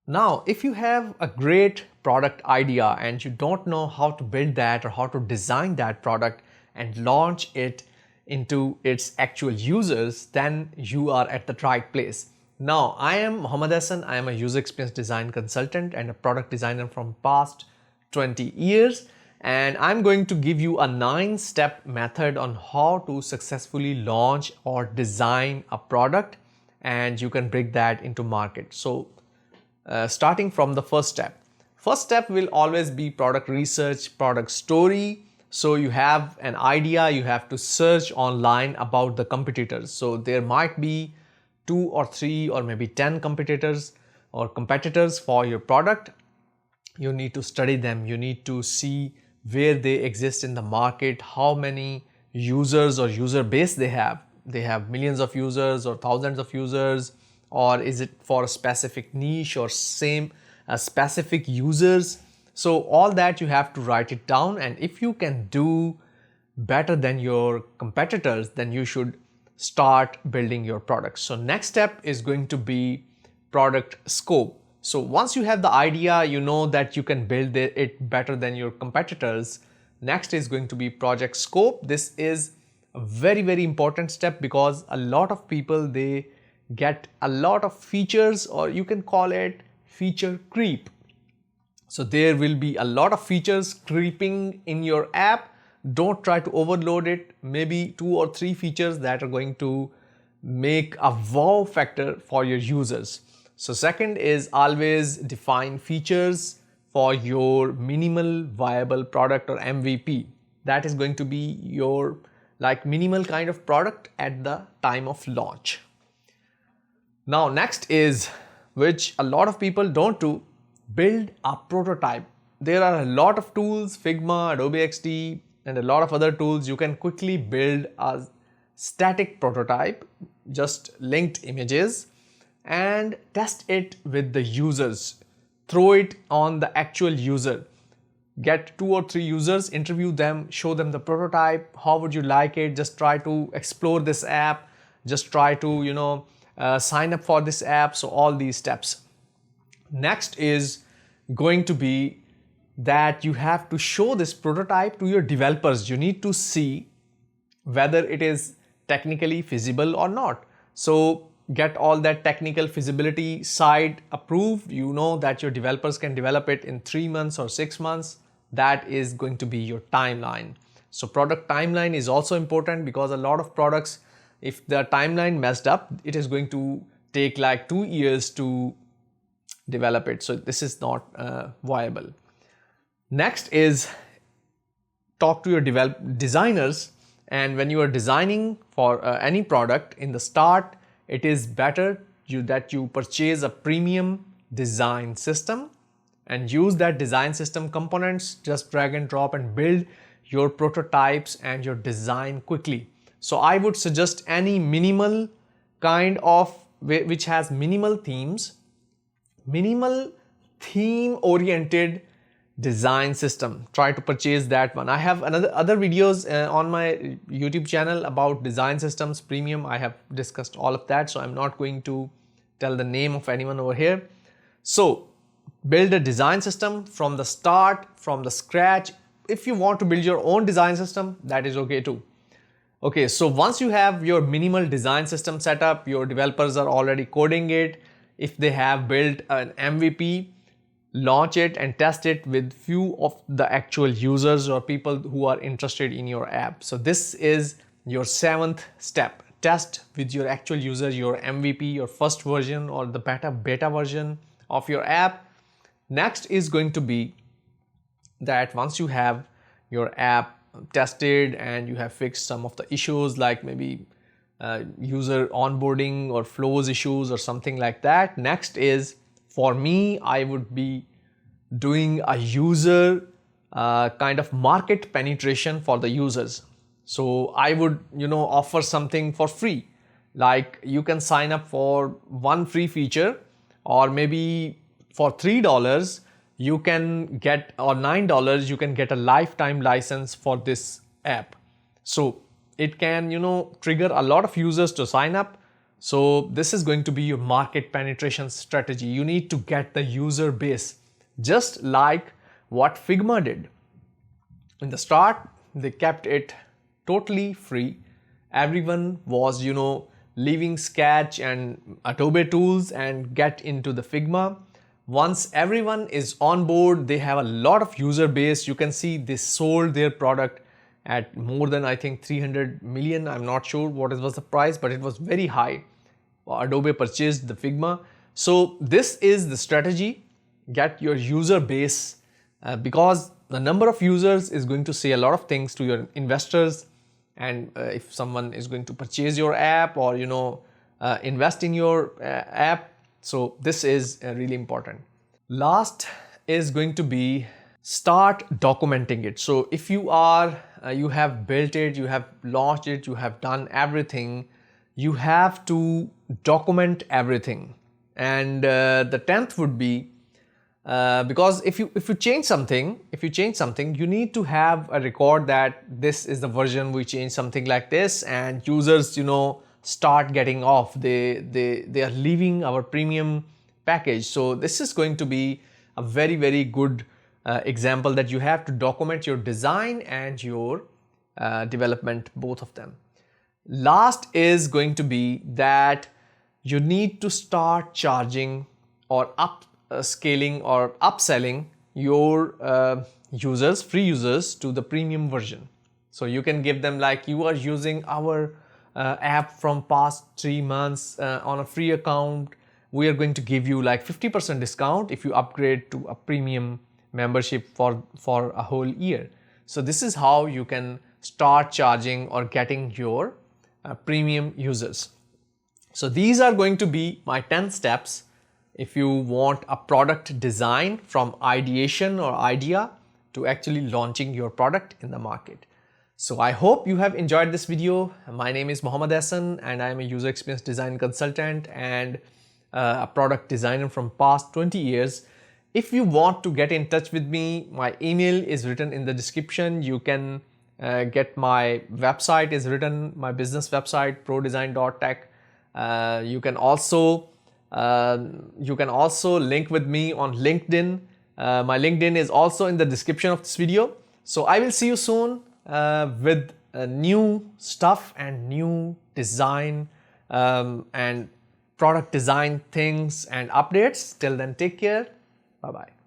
Now, if you have a great product idea and you don't know how to build that or how to design that product and launch it into its actual users, then you are at the right place. Now, I am Mohammed Hassan. I am a user experience design consultant and a product designer from past 20 years. And I'm going to give you a 9-step method on how to successfully launch or design a product, and you can bring that into market. So starting from the first step. First step will always be product research, product story. So you have an idea, you have to search online about the competitors. So there might be 2 or 3 or maybe 10 competitors for your product. You need to study them, you need to see where they exist in the market, how many users or user base they have. They have millions of users or thousands of users, or is it for a specific niche or same specific users. So all that you have to write it down, and if you can do better than your competitors, then you should start building your products. So next step is going to be product scope. So once you have the idea, you know that you can build it better than your competitors. Next is going to be project scope. This is a very, very important step because a lot of people, they get a lot of features, or you can call it feature creep. So there will be a lot of features creeping in your app. Don't try to overload it. Maybe 2 or 3 features that are going to make a wow factor for your users. So second is always define features for your minimal viable product or MVP. That is going to be your minimal kind of product at the time of launch. Now next is, which a lot of people don't do, build a prototype. There are a lot of tools, Figma, Adobe XD, and a lot of other tools. You can quickly build a static prototype, just linked images, and test it with the users. Throw it on the actual user. Get 2 or 3 users, interview them, show them the prototype. How would you like it? Just try to explore this app. Just try to, sign up for this app. So all these steps. Next is going to be that you have to show this prototype to your developers. You need to see whether it is technically feasible or not. So get all that technical feasibility side approved. You know that your developers can develop it in 3 months or 6 months. That is going to be your timeline. So product timeline is also important because a lot of products, if the timeline messed up, it is going to take like 2 years to develop it. So this is not viable. Next is talk to your designers, and when you are designing for any product in the start, it is better that you purchase a premium design system and use that design system components, just drag and drop and build your prototypes and your design quickly. So I would suggest any minimal kind of, which has minimal themes, minimal theme oriented design system. Try to purchase that one. I have other videos on my YouTube channel about design systems premium. I have discussed all of that, so I'm not going to tell the name of anyone over here. So build a design system from the start, from the scratch. If you want to build your own design system, that is okay too. Okay, so once you have your minimal design system set up, your developers are already coding it. If they have built an MVP, launch it and test it with few of the actual users or people who are interested in your app. So this is your 7th step. Test with your actual user, your MVP, your first version or the beta version of your app. Next is going to be that once you have your app tested and you have fixed some of the issues, like maybe user onboarding or flows issues or something like that. Next is, for me, I would be doing a user kind of market penetration for the users. So I would, offer something for free. Like you can sign up for one free feature, or maybe for $3 you can get, or $9 you can get a lifetime license for this app. So it can, trigger a lot of users to sign up. So this is going to be your market penetration strategy. You need to get the user base, just like what Figma did. In the start, they kept it totally free. Everyone was, leaving Sketch and Adobe tools and get into the Figma. Once everyone is on board, they have a lot of user base. You can see they sold their product at more than, I think, 300 million. I'm not sure what was the price, but it was very high. Adobe purchased the Figma. So this is the strategy. Get your user base because the number of users is going to say a lot of things to your investors. And if someone is going to purchase your app or invest in your app, so this is really important. Last is going to be start documenting it. So if you have built it, you have launched it, you have done everything, you have to document everything. And the 10th would be because if you change something, you need to have a record that this is the version we changed something like this, and users start getting off. They are leaving our premium package. So this is going to be a very good example that you have to document your design and your development, both of them. Last is going to be that you need to start charging or scaling or upselling your users, free users, to the premium version. So you can give them, like, you are using our app from past 3 months on a free account. We are going to give you like 50% discount if you upgrade to a premium membership for a whole year. So this is how you can start charging or getting your premium users. So these are going to be my 10 steps if you want a product design from ideation or idea to actually launching your product in the market. So I hope you have enjoyed this video. My name is Mohammed Hassan and I am a user experience design consultant and a product designer from past 20 years. If you want to get in touch with me, my email is written in the description. You can get my website is written, my business website, prodesign.tech. You can also link with me on LinkedIn. My LinkedIn is also in the description of this video. So I will see you soon with new stuff and new design and product design things and updates. Till then, take care. Bye bye.